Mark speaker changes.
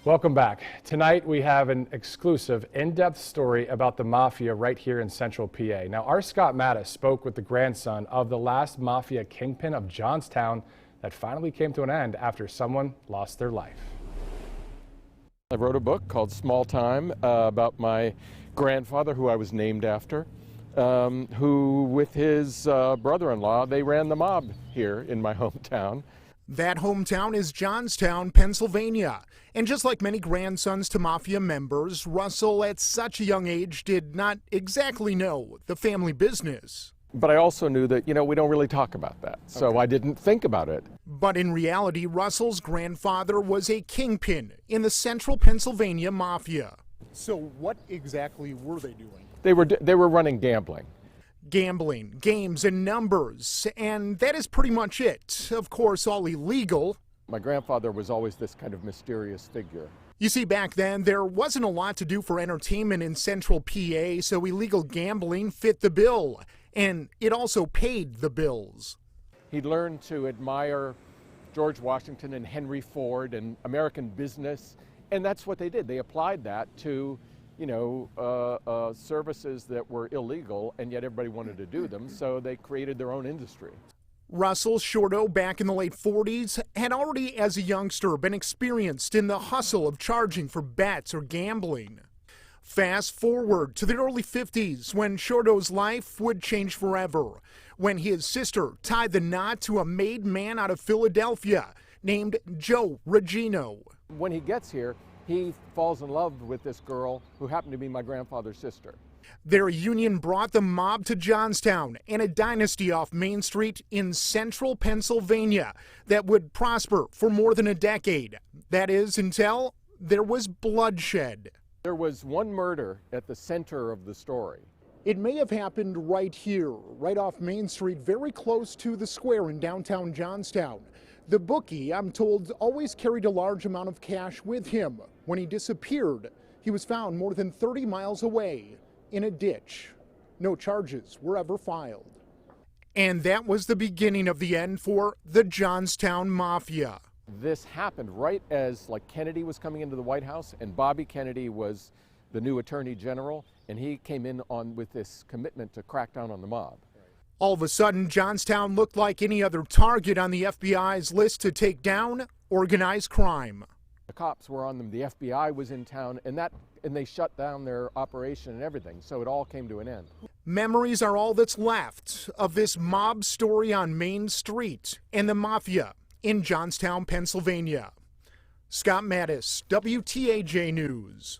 Speaker 1: Welcome back. Tonight we have an exclusive, in-depth story about the Mafia right here in Central PA. Now, our Scott Mattis spoke with the grandson of the last Mafia kingpin of Johnstown that finally came to an end after someone lost their life.
Speaker 2: I wrote a book called Small Time about my grandfather, who I was named after, who with his brother-in-law, they ran the mob here in my hometown.
Speaker 3: That hometown is Johnstown, Pennsylvania. And just like many grandsons to Mafia members, Russell at such a young age did not exactly know the family business.
Speaker 2: But I also knew that, we don't really talk about that. So I didn't think about it.
Speaker 3: But in reality, Russell's grandfather was a kingpin in the Central Pennsylvania Mafia.
Speaker 4: So what exactly were they doing?
Speaker 2: They were running gambling.
Speaker 3: Gambling, games, and numbers, and that is pretty much it. Of course, all illegal.
Speaker 2: My grandfather was always this kind of mysterious figure.
Speaker 3: You see, back then, there wasn't a lot to do for entertainment in Central PA, so illegal gambling fit the bill, and it also paid the bills.
Speaker 2: He learned to admire George Washington and Henry Ford and American business, and that's what they did. They applied that to services that were illegal, and yet everybody wanted to do them, so they created their own industry.
Speaker 3: Russell Shorto, back in the late 40s, had already as a youngster been experienced in the hustle of charging for bets or gambling. Fast forward to the early 50s when Shorto's life would change forever, when his sister tied the knot to a made man out of Philadelphia named Joe Regino.
Speaker 2: When he gets here, he falls in love with this girl who happened to be my grandfather's sister.
Speaker 3: Their union brought the mob to Johnstown and a dynasty off Main Street in Central Pennsylvania that would prosper for more than a decade. That is, until there was bloodshed.
Speaker 2: There was one murder at the center of the story.
Speaker 4: It may have happened right here, right off Main Street, very close to the square in downtown Johnstown. The bookie, I'm told, always carried a large amount of cash with him. When he disappeared, he was found more than 30 miles away in a ditch. No charges were ever filed.
Speaker 3: And that was the beginning of the end for the Johnstown Mafia.
Speaker 2: This happened right as Kennedy was coming into the White House, and Bobby Kennedy was the new Attorney General, and he came in with this commitment to crack down on the mob.
Speaker 3: All of a sudden, Johnstown looked like any other target on the FBI's list to take down organized crime.
Speaker 2: The cops were on them, the FBI was in town, and they shut down their operation and everything, so it all came to an end.
Speaker 3: Memories are all that's left of this mob story on Main Street and the Mafia in Johnstown, Pennsylvania. Scott Mattis, WTAJ News.